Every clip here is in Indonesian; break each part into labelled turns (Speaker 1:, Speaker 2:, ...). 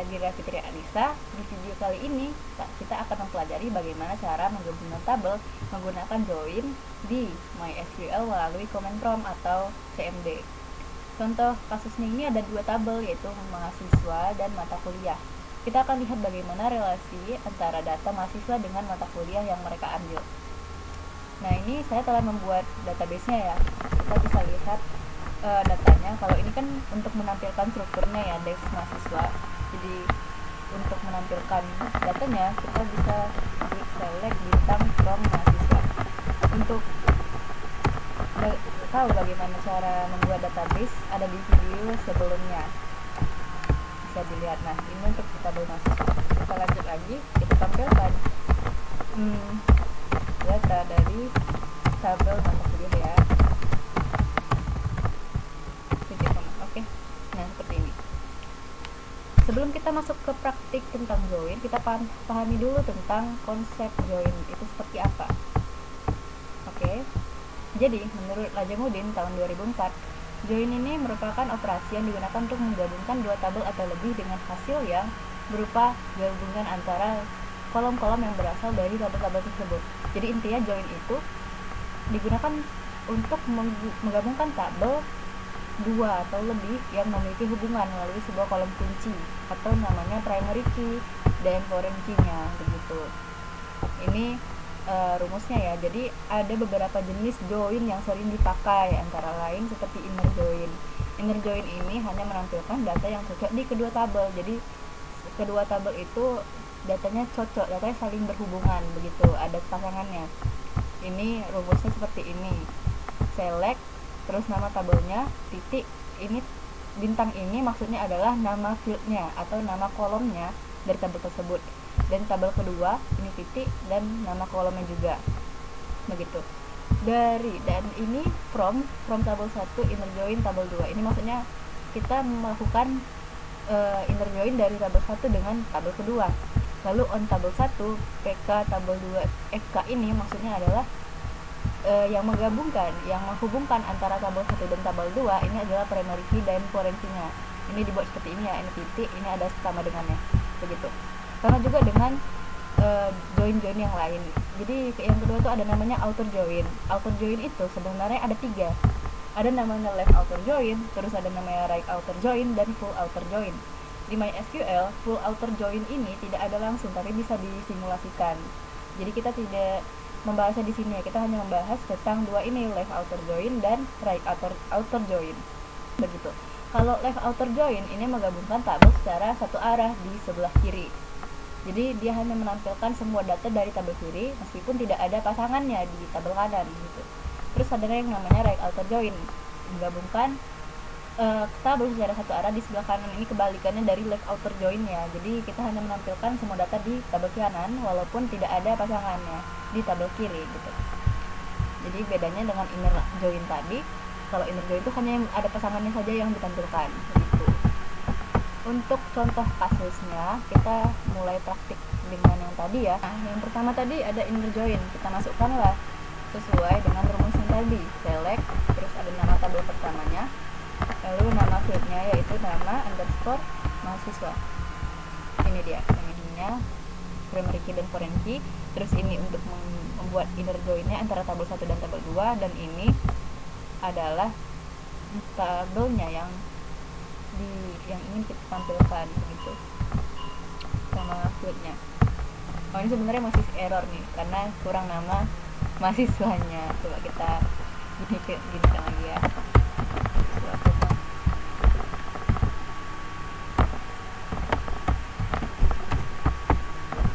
Speaker 1: saya Dira Fitri Alisa. Di video kali ini kita akan mempelajari bagaimana cara menggabungkan tabel menggunakan join di MySQL melalui command prompt atau CMD. Contoh kasusnya ini ada dua tabel, yaitu mahasiswa dan mata kuliah. Kita akan lihat bagaimana relasi antara data mahasiswa dengan mata kuliah yang mereka ambil. Nah, ini saya telah membuat database-nya ya. Kita bisa lihat datanya. Kalau ini kan untuk menampilkan strukturnya ya, desk mahasiswa. Jadi untuk menampilkan datanya kita bisa klik select bintang from mahasiswa. Untuk tahu bagaimana cara membuat database ada di video sebelumnya, bisa dilihat. Nah, ini untuk tabel mahasiswa. Kita lanjut lagi, kita tampilkan data dari tabel mata kuliah ya. Oke. Nah, seperti ini. Sebelum kita masuk ke praktik tentang join, kita pahami dulu tentang konsep join itu seperti apa. Oke. Jadi, menurut Lajamuddin tahun 2004, join ini merupakan operasi yang digunakan untuk menggabungkan dua tabel atau lebih dengan hasil yang berupa gabungan antara kolom-kolom yang berasal dari tabel-tabel tersebut. Jadi intinya join itu digunakan untuk menggabungkan tabel dua atau lebih yang memiliki hubungan melalui sebuah kolom kunci atau namanya primary key dan foreign key-nya begitu. Ini rumusnya ya. Jadi ada beberapa jenis join yang sering dipakai, antara lain seperti inner join. Inner join ini hanya menampilkan data yang cocok di kedua tabel. Jadi kedua tabel itu datanya cocok, datanya saling berhubungan begitu, ada pasangannya. Ini rumusnya seperti ini. Select terus nama tabelnya titik, ini bintang ini maksudnya adalah nama fieldnya atau nama kolomnya dari tabel tersebut, dan tabel kedua ini titik dan nama kolomnya juga begitu. Dan ini from tabel 1 inner join tabel 2. Ini maksudnya kita melakukan inner join dari tabel 1 dengan tabel kedua. Lalu on tabel 1 PK tabel 2 FK ini maksudnya adalah yang menggabungkan, yang menghubungkan antara tabel 1 dan tabel 2 ini adalah primary key dan foreign key-nya. Ini dibuat seperti ini ya, ini titik, ini ada sama dengannya begitu. Sama juga dengan join yang lain. Jadi yang kedua itu ada namanya outer join. Outer join itu sebenarnya ada 3. Ada namanya left outer join, terus ada namanya right outer join, dan full outer join. Di MySQL, full outer join ini tidak ada langsung, tapi bisa disimulasikan. Jadi kita tidak membahasnya di sini ya, kita hanya membahas tentang dua ini, left outer join dan right outer join. Begitu. Kalau left outer join ini menggabungkan tabel secara satu arah di sebelah kiri. Jadi dia hanya menampilkan semua data dari tabel kiri meskipun tidak ada pasangannya di tabel kanan gitu. Terus ada yang namanya right outer join, menggabungkan tabel secara satu arah di sebelah kanan. Ini kebalikannya dari left outer join-nya. Jadi kita hanya menampilkan semua data di tabel kanan walaupun tidak ada pasangannya di tabel kiri gitu. Jadi bedanya dengan inner join tadi, kalau inner join itu hanya ada pasangannya saja yang ditampilkan gitu. Untuk contoh kasusnya kita mulai praktik dengan yang tadi ya. Nah, yang pertama tadi ada inner join, kita masukkanlah sesuai dengan rumusnya tadi. Select, terus ada nama tabel pertamanya, lalu nama fieldnya yaitu nama underscore mahasiswa. Ini dia, ininya primary key dan foreign key. Terus ini untuk membuat inner join-nya antara tabel 1 dan tabel 2, dan ini adalah tabelnya yang ingin kita tampilkan begitu, sama fieldnya. Oh, ini sebenarnya masih error nih karena kurang nama mahasiswanya. Coba kita gini lagi ya.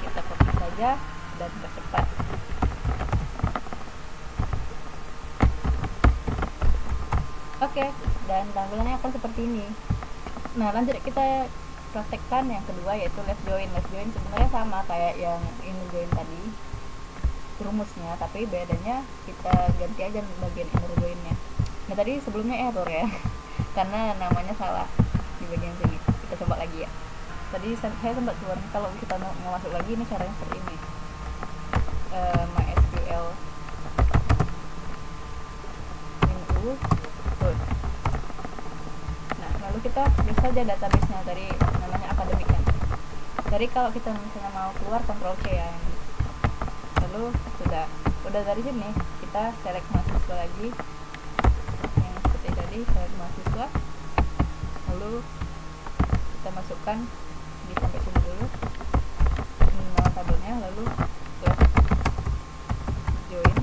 Speaker 1: Kita copy saja dan percepat. Oke, dan tampilannya akan seperti ini. Nah, lanjut kita praktekkan yang kedua, yaitu left join. Left join sebenarnya sama kayak yang inner join tadi rumusnya, tapi bedanya kita ganti aja bagian inner join-nya. Nah, tadi sebelumnya error ya karena namanya salah di bagian sini. Kita coba lagi ya. Tadi saya sempat keluar. Kalau kita mau masuk lagi, ini caranya seperti ini. MySQL minggu root. Nah, lalu kita bisa saja database-nya tadi namanya akademik kan. Jadi kalau kita misalnya mau keluar, Ctrl C ya, lalu udah dari sini kita select mahasiswa lagi yang seperti tadi, select mahasiswa, lalu kita masukkan di sampai sini dulu nama tabelnya, lalu join.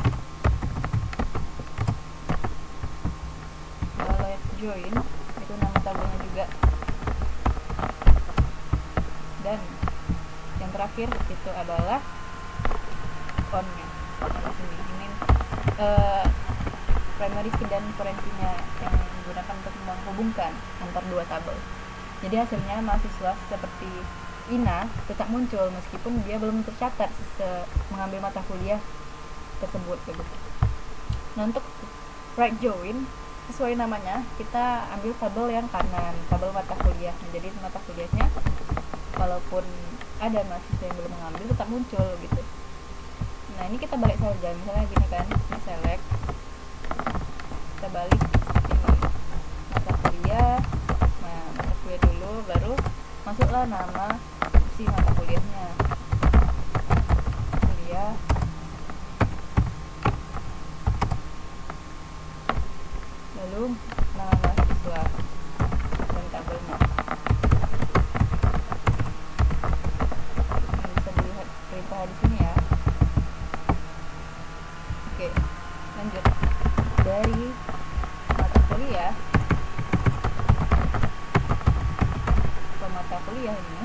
Speaker 1: Kalau join itu nama tabelnya juga, dan yang terakhir itu adalah on-nya. Nah, sini ini primary key dan foreign key-nya yang digunakan untuk menghubungkan antar dua tabel. Jadi hasilnya mahasiswa seperti Ina tetap muncul meskipun dia belum tercatat mengambil mata kuliah tersebut begitu. Nah, untuk right join sesuai namanya, kita ambil tabel yang kanan, tabel mata kuliah. Jadi mata kuliahnya walaupun ada mahasiswa yang belum mengambil tetap muncul gitu. Nah, ini kita balik saja, misalnya gini kan, ini select, kita balik ini mata kuliah. Nah, mata kuliah dulu, baru masuklah nama si mata kuliahnya, kuliah, lalu nama mahasiswa dan tabelnya. Ini bisa dilihat perintah di sini ya. Oke, lanjut. Dari mata kuliah ke mata kuliah ini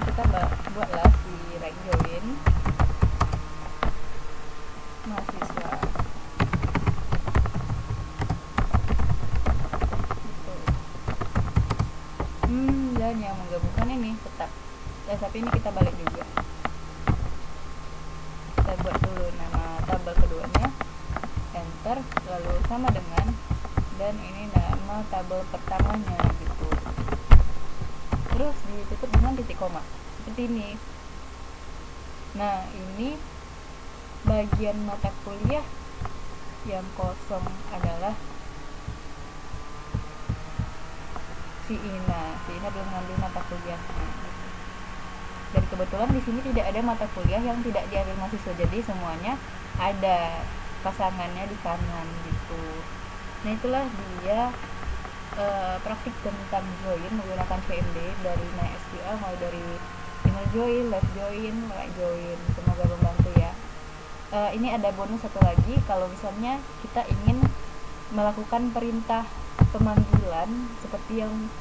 Speaker 1: kita buatlah si right join mahasiswa gitu. Dan yang menggabungkan ini tetap tapi ini kita balik juga, kita buat dulu nama tabel keduanya, enter, lalu sama dengan, dan ini nama tabel pertamanya gitu, terus ditutup dengan titik koma seperti ini. Nah, ini bagian mata kuliah yang kosong adalah si Ina belum mengambil mata kuliahnya. Dan kebetulan di sini tidak ada mata kuliah yang tidak diambil mahasiswa, jadi semuanya ada pasangannya di kanan gitu. Nah, itulah dia praktik tentang join menggunakan VMD dari MySQL, mulai dari inner join, left join, right join. Semoga membantu ya. Ini ada bonus satu lagi, kalau misalnya kita ingin melakukan perintah pemanggilan seperti yang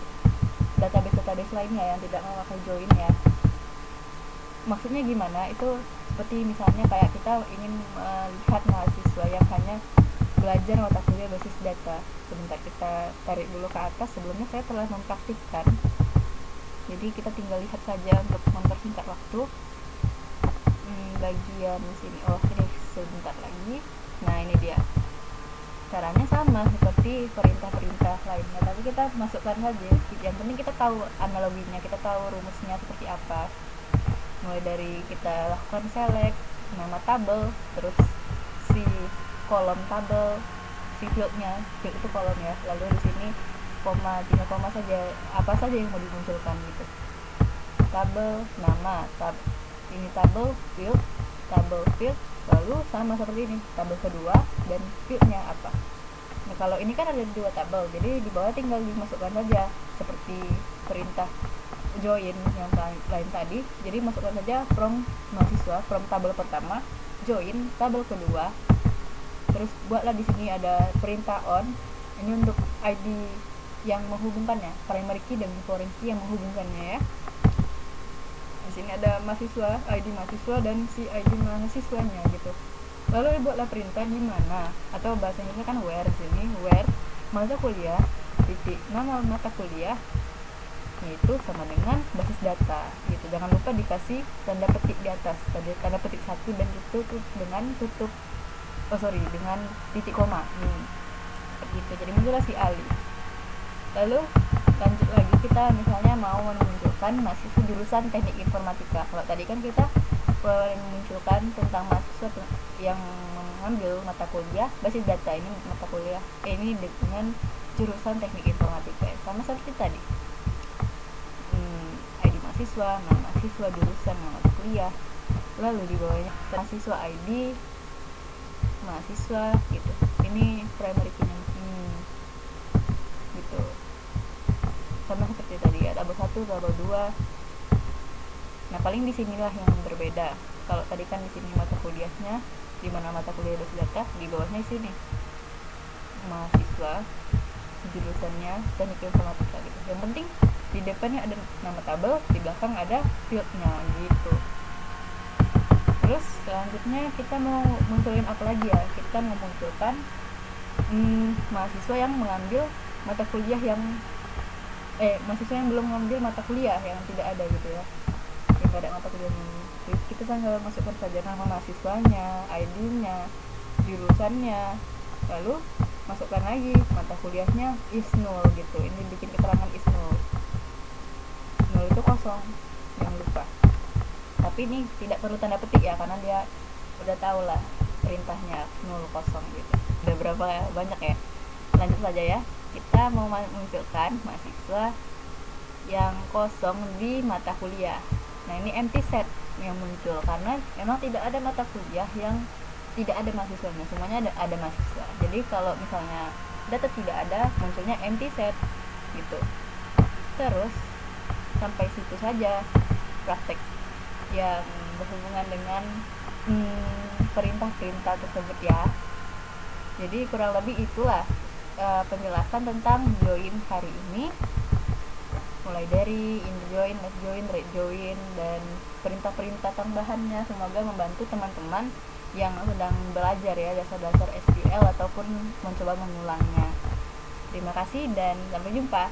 Speaker 1: database lainnya yang tidak memakai join ya. Maksudnya gimana? Itu seperti misalnya kayak kita ingin melihat mahasiswa yang hanya belajar mata kuliah basis data. Sebentar, kita tarik dulu ke atas. Sebelumnya saya telah mempraktikkan, jadi kita tinggal lihat saja untuk mempersingkat waktu. Bagian sini, ini sebentar lagi. Nah, ini dia caranya, sama seperti perintah-perintah lainnya, tapi kita masukkan saja. Yang penting kita tahu analoginya, kita tahu rumusnya seperti apa. Mulai dari kita lakukan select nama tabel, terus si kolom tabel, si fieldnya, field itu kolom ya, lalu di sini koma, tinggal koma saja, apa saja yang mau dimunculkan gitu. Tabel nama, ini tabel field, lalu sama seperti ini, tabel kedua dan fieldnya apa. Nah, kalau ini kan ada dua tabel, jadi di bawah tinggal dimasukkan saja seperti perintah join yang lain tadi. Jadi masukkan saja from mahasiswa, from tabel pertama, join tabel kedua, terus buatlah di sini ada perintah on, ini untuk ID yang menghubungkannya, primary key dan foreign key yang menghubungkannya ya. Di sini ada mahasiswa, ID mahasiswa dan si ID mahasiswanya gitu. Lalu buatlah perintah di mana, atau bahasa Inggrisnya kan where, di sini where mata kuliah titik nama mata kuliah, yaitu sama dengan basis data gitu. Jangan lupa dikasih tanda petik di atas, tanda petik 1, dan ditutup dengan dengan titik koma gitu. Jadi muncullah si Ali. Lalu lanjut lagi, kita misalnya mau menunjukkan mahasiswa jurusan teknik informatika. Kalau tadi kan kita memunculkan tentang mahasiswa yang mengambil mata kuliah basis data, ini mata kuliah ini dengan jurusan teknik informatika, sama seperti tadi. ID mahasiswa, nama mahasiswa, jurusan, nama mata kuliah, lalu di bawahnya mahasiswa ID mahasiswa gitu. Ini primary key gitu. Sama seperti tadi ya, tabel 1, tabel 2. Nah, paling disinilah yang berbeda. Kalau tadi kan di sini mata kuliahnya, di mana mata kuliah basic data, di bawahnya sini mahasiswa, jurusannya teknik informatika gitu. Yang penting di depannya ada nama tabel, di belakang ada fieldnya gitu. Terus selanjutnya kita mau munculin apa lagi ya? Kita mau munculkan mahasiswa yang mengambil mata kuliah yang mahasiswa yang belum mengambil mata kuliah, yang tidak ada gitu ya, yang tidak ada mata kuliah ini. Kita tinggal masukkan saja nama mahasiswanya, ID-nya, jurusannya, lalu masukkan lagi mata kuliahnya is0 gitu. Ini bikin keterangan is0. 0 itu kosong, jangan lupa. Tapi ini tidak perlu tanda petik ya, karena dia udah tahu lah perintahnya 0 kosong gitu. Udah berapa banyak ya? Lanjut saja ya. Kita mau munculkan mahasiswa yang kosong di mata kuliah. Nah, ini empty set yang muncul karena memang tidak ada mata kuliah yang tidak ada mahasiswanya, semuanya ada mahasiswa. Jadi kalau misalnya data tidak ada, munculnya empty set gitu. Terus sampai situ saja praktek yang berhubungan dengan perintah-perintah tersebut ya. Jadi kurang lebih itulah penjelasan tentang join hari ini, mulai dari in join, left join, right join, dan perintah-perintah tambahannya. Semoga membantu teman-teman yang sedang belajar ya dasar-dasar SQL ataupun mencoba mengulangnya. Terima kasih dan sampai jumpa.